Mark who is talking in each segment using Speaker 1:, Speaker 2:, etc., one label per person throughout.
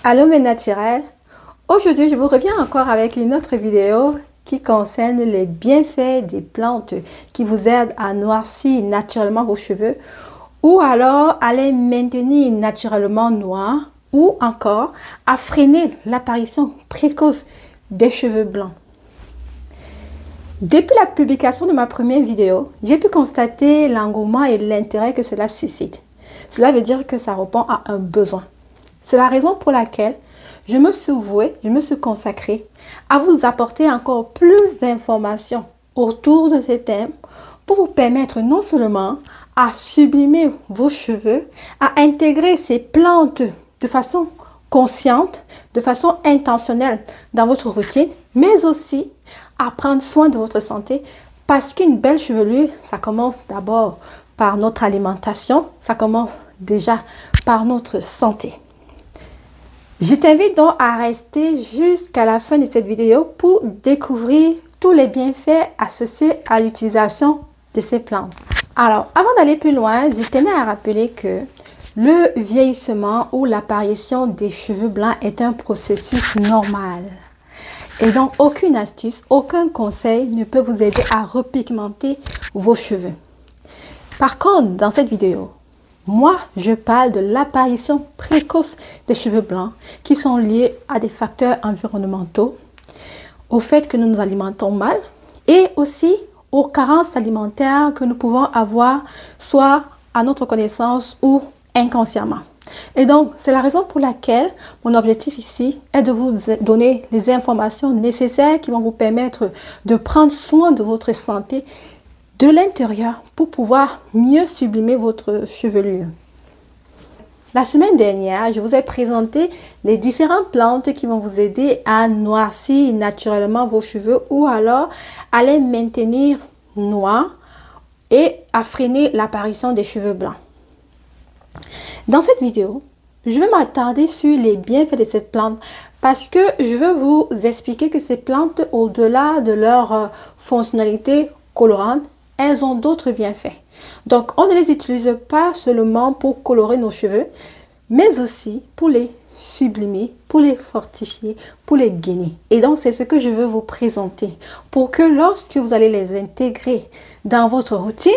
Speaker 1: Allô mes naturels, aujourd'hui je vous reviens encore avec une autre vidéo qui concerne les bienfaits des plantes qui vous aident à noircir naturellement vos cheveux ou alors à les maintenir naturellement noirs ou encore à freiner l'apparition précoce des cheveux blancs. Depuis la publication de ma première vidéo, j'ai pu constater l'engouement et l'intérêt que cela suscite. Cela veut dire que ça répond à un besoin. C'est la raison pour laquelle je me suis vouée, je me suis consacrée à vous apporter encore plus d'informations autour de ces thèmes pour vous permettre non seulement à sublimer vos cheveux, à intégrer ces plantes de façon consciente, de façon intentionnelle dans votre routine, mais aussi à prendre soin de votre santé parce qu'une belle chevelure, ça commence d'abord par notre alimentation, ça commence déjà par notre santé. Je t'invite donc à rester jusqu'à la fin de cette vidéo pour découvrir tous les bienfaits associés à l'utilisation de ces plantes. Alors, avant d'aller plus loin, je tenais à rappeler que le vieillissement ou l'apparition des cheveux blancs est un processus normal. Et donc, aucune astuce, aucun conseil ne peut vous aider à repigmenter vos cheveux. Par contre, dans cette vidéo, moi, je parle de l'apparition précoce des cheveux blancs qui sont liés à des facteurs environnementaux, au fait que nous nous alimentons mal et aussi aux carences alimentaires que nous pouvons avoir soit à notre connaissance ou inconsciemment. Et donc, c'est la raison pour laquelle mon objectif ici est de vous donner les informations nécessaires qui vont vous permettre de prendre soin de votre santé de l'intérieur pour pouvoir mieux sublimer votre chevelure. La semaine dernière, je vous ai présenté les différentes plantes qui vont vous aider à noircir naturellement vos cheveux ou alors à les maintenir noirs et à freiner l'apparition des cheveux blancs. Dans cette vidéo, je vais m'attarder sur les bienfaits de cette plante parce que je veux vous expliquer que ces plantes, au-delà de leur fonctionnalité colorante, elles ont d'autres bienfaits. Donc, on ne les utilise pas seulement pour colorer nos cheveux, mais aussi pour les sublimer, pour les fortifier, pour les gainer. Et donc, c'est ce que je veux vous présenter pour que lorsque vous allez les intégrer dans votre routine,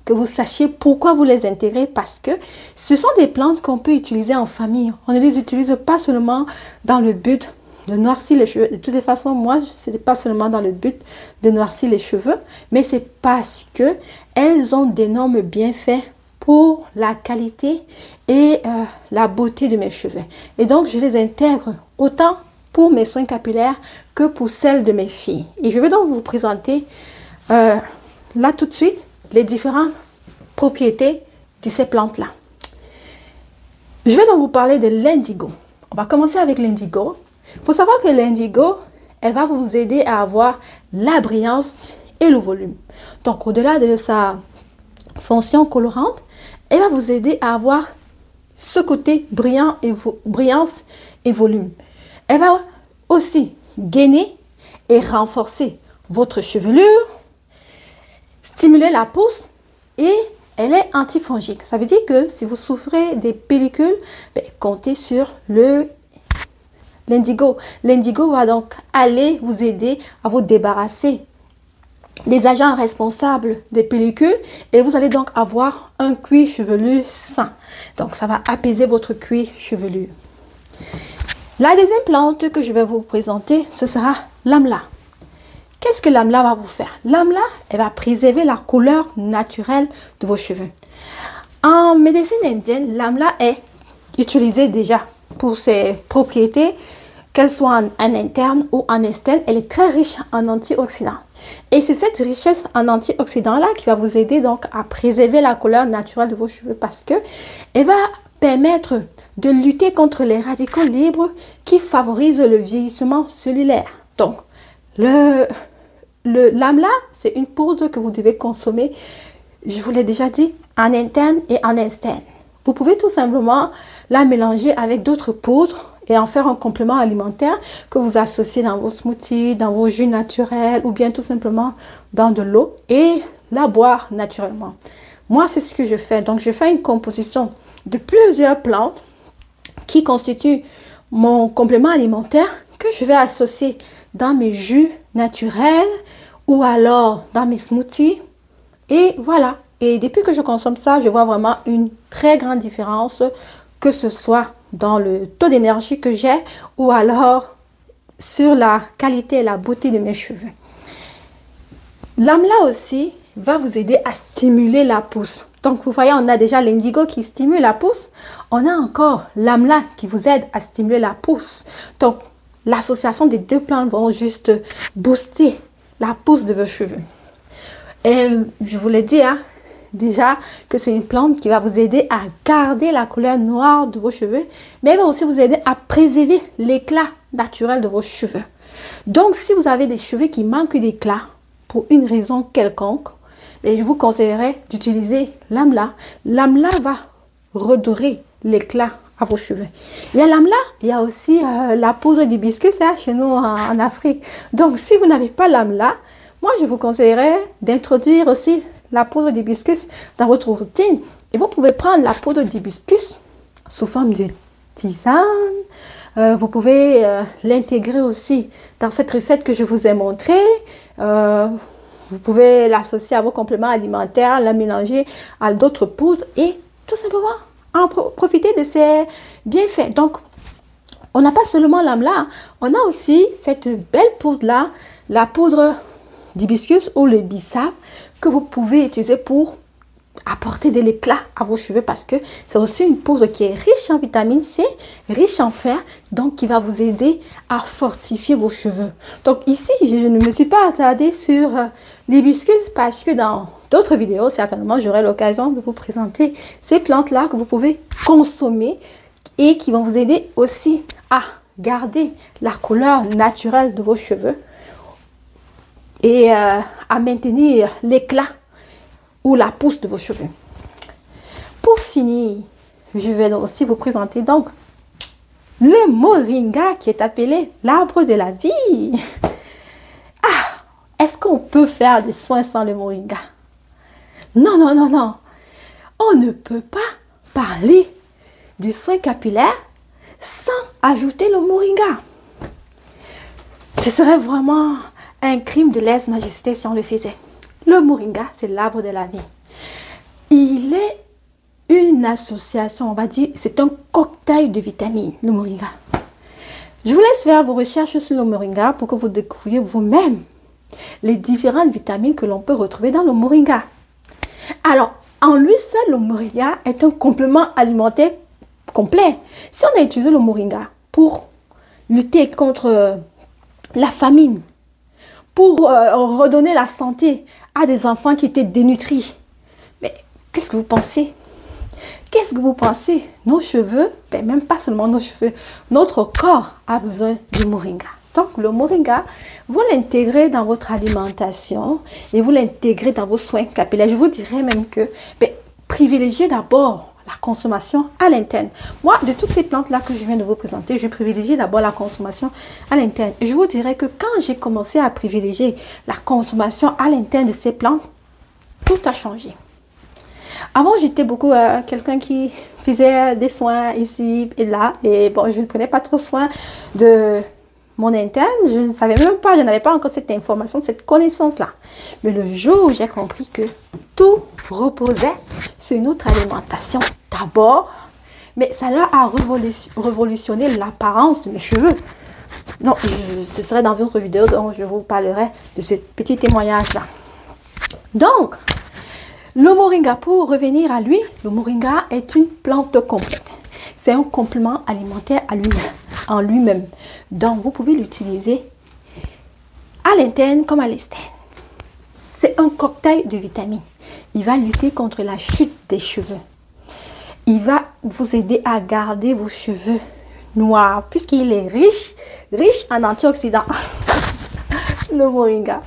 Speaker 1: que vous sachiez pourquoi vous les intégrez parce que ce sont des plantes qu'on peut utiliser en famille. On ne les utilise pas seulement dans le but de noircir les cheveux. De toutes les façons, moi, ce n'est pas seulement dans le but de noircir les cheveux, mais c'est parce que elles ont d'énormes bienfaits pour la qualité et la beauté de mes cheveux. Et donc, je les intègre autant pour mes soins capillaires que pour celles de mes filles. Et je vais donc vous présenter là tout de suite les différentes propriétés de ces plantes-là. Je vais donc vous parler de l'indigo. On va commencer avec l'indigo. Il faut savoir que l'indigo, elle va vous aider à avoir la brillance et le volume. Donc, au-delà de sa fonction colorante, elle va vous aider à avoir ce côté brillance et volume. Elle va aussi gainer et renforcer votre chevelure, stimuler la pousse et elle est antifongique. Ça veut dire que si vous souffrez des pellicules, comptez sur l'indigo. L'indigo va donc aller vous aider à vous débarrasser des agents responsables des pellicules et vous allez donc avoir un cuir chevelu sain. Donc, ça va apaiser votre cuir chevelu. La deuxième plante que je vais vous présenter, ce sera l'amla. Qu'est-ce que l'amla va vous faire? L'amla, elle va préserver la couleur naturelle de vos cheveux. En médecine indienne, l'amla est utilisée déjà pour ses propriétés, qu'elles soient en interne ou en externe. Elle est très riche en antioxydants. Et c'est cette richesse en antioxydants-là qui va vous aider donc à préserver la couleur naturelle de vos cheveux parce que elle va permettre de lutter contre les radicaux libres qui favorisent le vieillissement cellulaire. Donc, l'amla, c'est une poudre que vous devez consommer, je vous l'ai déjà dit, en interne et en externe. Vous pouvez tout simplement la mélanger avec d'autres poudres et en faire un complément alimentaire que vous associez dans vos smoothies, dans vos jus naturels ou bien tout simplement dans de l'eau et la boire naturellement. Moi, c'est ce que je fais. Donc, je fais une composition de plusieurs plantes qui constituent mon complément alimentaire que je vais associer dans mes jus naturels ou alors dans mes smoothies. Et voilà. Et depuis que je consomme ça, je vois vraiment une très grande différence, que ce soit dans le taux d'énergie que j'ai ou alors sur la qualité et la beauté de mes cheveux. L'amla aussi va vous aider à stimuler la pousse. Donc, vous voyez, on a déjà l'indigo qui stimule la pousse. On a encore l'amla qui vous aide à stimuler la pousse. Donc, l'association des deux plantes vont juste booster la pousse de vos cheveux. Et je vous l'ai dit, hein, déjà que c'est une plante qui va vous aider à garder la couleur noire de vos cheveux, mais elle va aussi vous aider à préserver l'éclat naturel de vos cheveux. Donc, si vous avez des cheveux qui manquent d'éclat pour une raison quelconque, et je vous conseillerais d'utiliser l'amla. L'amla va redorer l'éclat à vos cheveux. Il y a l'amla, il y a aussi la poudre d'hibiscus chez nous en Afrique. Donc, si vous n'avez pas l'amla, moi, je vous conseillerais d'introduire aussi la poudre d'hibiscus dans votre routine. Et vous pouvez prendre la poudre d'hibiscus sous forme de tisane. Vous pouvez l'intégrer aussi dans cette recette que je vous ai montrée. Vous pouvez l'associer à vos compléments alimentaires, la mélanger à d'autres poudres et tout simplement en profiter de ces bienfaits. Donc, on n'a pas seulement l'amla, on a aussi cette belle poudre-là, la poudre d'hibiscus ou le bissap que vous pouvez utiliser pour apporter de l'éclat à vos cheveux parce que c'est aussi une poudre qui est riche en vitamine C, riche en fer, donc qui va vous aider à fortifier vos cheveux. Donc ici, je ne me suis pas attardée sur l'hibiscus parce que dans d'autres vidéos, certainement, j'aurai l'occasion de vous présenter ces plantes-là que vous pouvez consommer et qui vont vous aider aussi à garder la couleur naturelle de vos cheveux et à maintenir l'éclat ou la pousse de vos cheveux. Pour finir, je vais aussi vous présenter donc le moringa qui est appelé l'arbre de la vie. Ah, est-ce qu'on peut faire des soins sans le moringa? Non, non, non, non. On ne peut pas parler des soins capillaires sans ajouter le moringa. Ce serait vraiment un crime de lèse-majesté si on le faisait. Le moringa, c'est l'arbre de la vie. Il est une association, on va dire, c'est un cocktail de vitamines, le moringa. Je vous laisse faire vos recherches sur le moringa pour que vous découvriez vous-même les différentes vitamines que l'on peut retrouver dans le moringa. Alors, en lui seul, le moringa est un complément alimentaire complet. Si on a utilisé le moringa pour lutter contre la famine, pour redonner la santé à des enfants qui étaient dénutris. Mais qu'est-ce que vous pensez? Qu'est-ce que vous pensez? Nos cheveux, ben même pas seulement nos cheveux, notre corps a besoin du moringa. Donc le moringa, vous l'intégrez dans votre alimentation et vous l'intégrez dans vos soins capillaires. Je vous dirais même que privilégiez d'abord la consommation à l'interne. Moi, de toutes ces plantes-là que je viens de vous présenter, je privilégie d'abord la consommation à l'interne. Et je vous dirais que quand j'ai commencé à privilégier la consommation à l'interne de ces plantes, tout a changé. Avant, j'étais beaucoup quelqu'un qui faisait des soins ici et là. Et bon, je ne prenais pas trop soin de mon interne. Je ne savais même pas, je n'avais pas encore cette information, cette connaissance-là. Mais le jour où j'ai compris que tout reposait sur notre alimentation d'abord, mais ça leur a révolutionné l'apparence de mes cheveux. Non, ce serait dans une autre vidéo dont je vous parlerai de ce petit témoignage-là. Donc, le moringa, pour revenir à lui, le moringa est une plante complète. C'est un complément alimentaire à lui-même, en lui-même. Donc, vous pouvez l'utiliser à l'interne comme à l'externe. C'est un cocktail de vitamines. Il va lutter contre la chute des cheveux. Il va vous aider à garder vos cheveux noirs, puisqu'il est riche en antioxydants. Le moringa.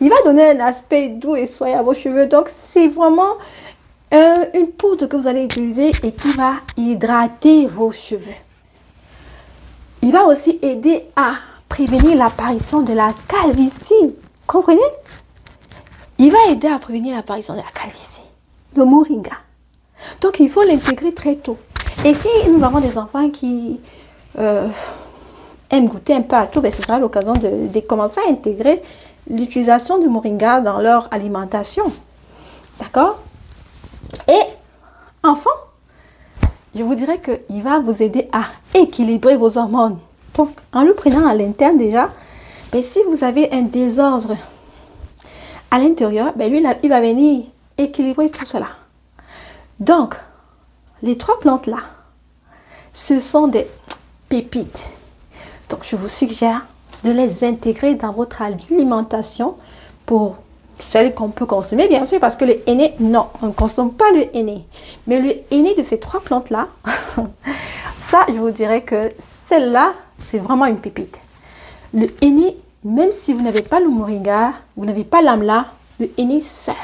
Speaker 1: Il va donner un aspect doux et soyeux à vos cheveux. Donc, c'est vraiment une poudre que vous allez utiliser et qui va hydrater vos cheveux. Il va aussi aider à prévenir l'apparition de la calvitie. Comprenez? Il va aider à prévenir l'apparition de la calvitie. Le moringa. Donc, il faut l'intégrer très tôt. Et si nous avons des enfants qui aiment goûter un peu à tout, ben, ce sera l'occasion de commencer à intégrer l'utilisation du moringa dans leur alimentation. D'accord? Et enfin, je vous dirais qu'il va vous aider à équilibrer vos hormones. Donc, en le prenant à l'interne déjà, ben, si vous avez un désordre à l'intérieur, ben, lui, il va venir équilibrer tout cela. Donc, les 3 plantes-là, ce sont des pépites. Donc, je vous suggère de les intégrer dans votre alimentation pour celles qu'on peut consommer, bien sûr, parce que le henné, non, on ne consomme pas le henné. Mais le henné de ces 3 plantes-là, ça, je vous dirais que celle-là, c'est vraiment une pépite. Le henné, même si vous n'avez pas le moringa, vous n'avez pas l'amla, le henné seul,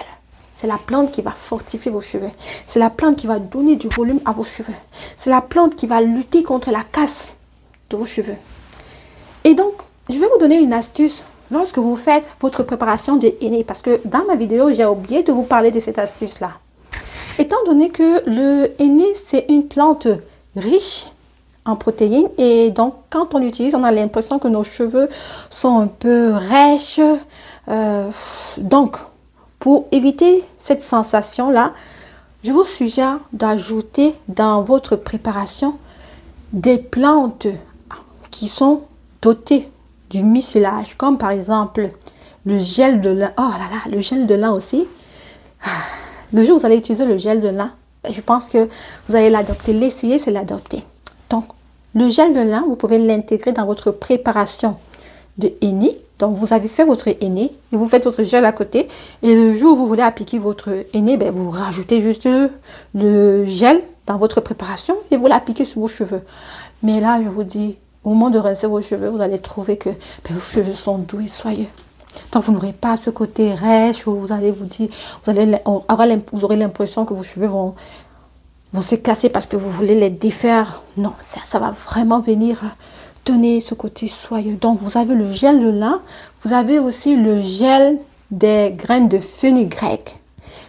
Speaker 1: c'est la plante qui va fortifier vos cheveux. C'est la plante qui va donner du volume à vos cheveux. C'est la plante qui va lutter contre la casse de vos cheveux. Et donc, je vais vous donner une astuce lorsque vous faites votre préparation de henné. Parce que dans ma vidéo, j'ai oublié de vous parler de cette astuce-là. Étant donné que le henné, c'est une plante riche en protéines. Et donc, quand on l'utilise, on a l'impression que nos cheveux sont un peu rêches. Donc, pour éviter cette sensation-là, je vous suggère d'ajouter dans votre préparation des plantes qui sont dotées du mucilage, comme par exemple le gel de lin. Oh là là, le gel de lin aussi. Le jour où vous allez utiliser le gel de lin, je pense que vous allez l'adopter. L'essayer, c'est l'adopter. Donc, le gel de lin, vous pouvez l'intégrer dans votre préparation de henné. Donc, vous avez fait votre henné et vous faites votre gel à côté. Et le jour où vous voulez appliquer votre henné, ben, vous rajoutez juste le gel dans votre préparation et vous l'appliquez sur vos cheveux. Mais là, je vous dis, au moment de rincer vos cheveux, vous allez trouver que ben, vos cheveux sont doux et soyeux. Donc, vous n'aurez pas ce côté rêche où vous allez vous dire, vous aurez l'impression que vos cheveux vont se casser parce que vous voulez les défaire. Non, ça va vraiment venir donner ce côté soyeux. Donc, vous avez le gel de lin. Vous avez aussi le gel des graines de fenugrec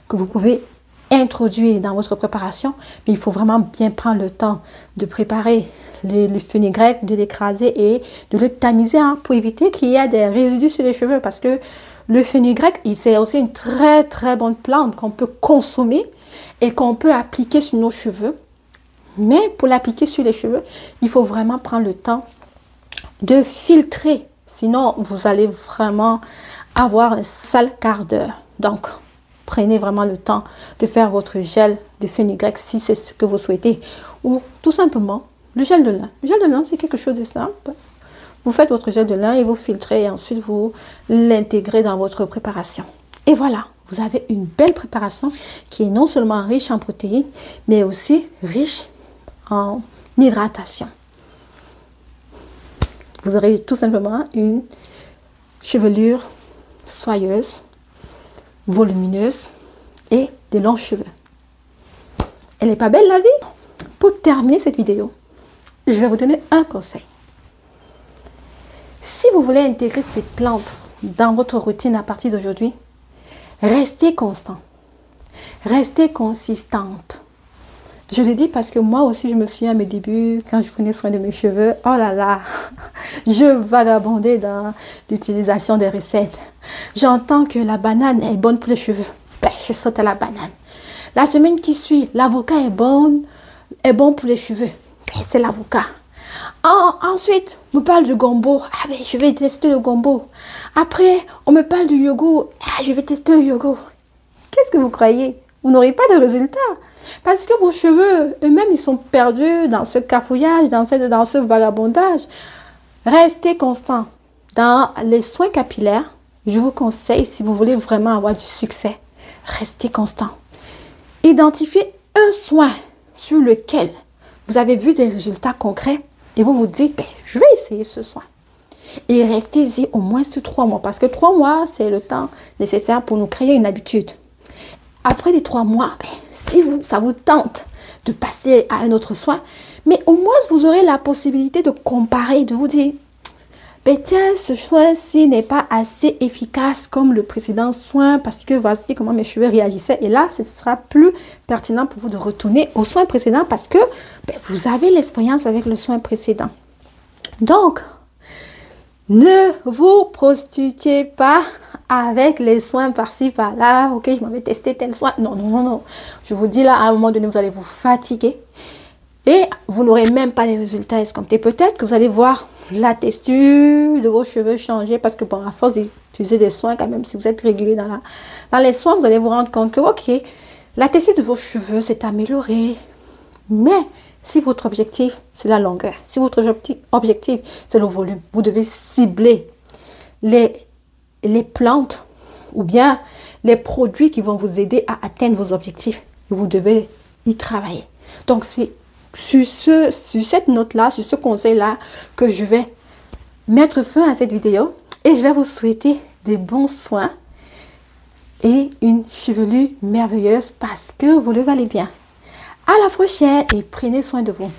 Speaker 1: que vous pouvez introduire dans votre préparation. Mais il faut vraiment bien prendre le temps de préparer le fenugrec, de l'écraser et de le tamiser pour éviter qu'il y ait des résidus sur les cheveux. Parce que le fenugrec, c'est aussi une très très bonne plante qu'on peut consommer et qu'on peut appliquer sur nos cheveux. Mais pour l'appliquer sur les cheveux, il faut vraiment prendre le temps de filtrer. Sinon, vous allez vraiment avoir un sale quart d'heure. Donc, prenez vraiment le temps de faire votre gel de fenugrec si c'est ce que vous souhaitez. Ou tout simplement, le gel de lin. Le gel de lin, c'est quelque chose de simple. Vous faites votre gel de lin et vous filtrez et ensuite vous l'intégrez dans votre préparation. Et voilà, vous avez une belle préparation qui est non seulement riche en protéines, mais aussi riche en hydratation. Vous aurez tout simplement une chevelure soyeuse, volumineuse et de longs cheveux. Elle n'est pas belle la vie? Pour terminer cette vidéo, je vais vous donner un conseil. Si vous voulez intégrer ces plantes dans votre routine à partir d'aujourd'hui, restez constant, restez consistante. Je le dis parce que moi aussi, je me souviens à mes débuts, quand je prenais soin de mes cheveux, oh là là, je vagabondais dans l'utilisation des recettes. J'entends que la banane est bonne pour les cheveux. Ben, je saute à la banane. La semaine qui suit, l'avocat est bon pour les cheveux. Ben, c'est l'avocat. Ensuite, on me parle du gombo. Ah ben, je vais tester le gombo. Après, on me parle du yogourt. Ah, je vais tester le yogourt. Qu'est-ce que vous croyez? Vous n'aurez pas de résultat. Parce que vos cheveux, eux-mêmes, ils sont perdus dans ce cafouillage, dans ce vagabondage. Restez constant. Dans les soins capillaires, je vous conseille, si vous voulez vraiment avoir du succès, restez constant. Identifiez un soin sur lequel vous avez vu des résultats concrets et vous vous dites, ben, je vais essayer ce soin. Et restez-y au moins sur 3 mois. Parce que 3 mois, c'est le temps nécessaire pour nous créer une habitude. Après les 3 mois, ben, si ça vous tente de passer à un autre soin, mais au moins vous aurez la possibilité de comparer, de vous dire, ben tiens, ce soin-ci n'est pas assez efficace comme le précédent soin parce que voici comment mes cheveux réagissaient. Et là, ce sera plus pertinent pour vous de retourner au soin précédent parce que ben, vous avez l'expérience avec le soin précédent. Donc, ne vous prostituez pas avec les soins par-ci, par-là. Ok, je m'avais testé tel soin. Non, non, non, non. Je vous dis là, à un moment donné, vous allez vous fatiguer. Et vous n'aurez même pas les résultats escomptés. Peut-être que vous allez voir la texture de vos cheveux changer. Parce que bon, à force d'utiliser des soins, quand même, si vous êtes régulier dans les soins, vous allez vous rendre compte que, ok, la texture de vos cheveux s'est améliorée. Mais si votre objectif, c'est la longueur, si votre objectif, c'est le volume, vous devez cibler les plantes ou bien les produits qui vont vous aider à atteindre vos objectifs. Et vous devez y travailler. Donc, c'est sur cette note-là, sur ce conseil-là, que je vais mettre fin à cette vidéo. Et je vais vous souhaiter des bons soins et une chevelure merveilleuse parce que vous le valez bien. À la prochaine et prenez soin de vous.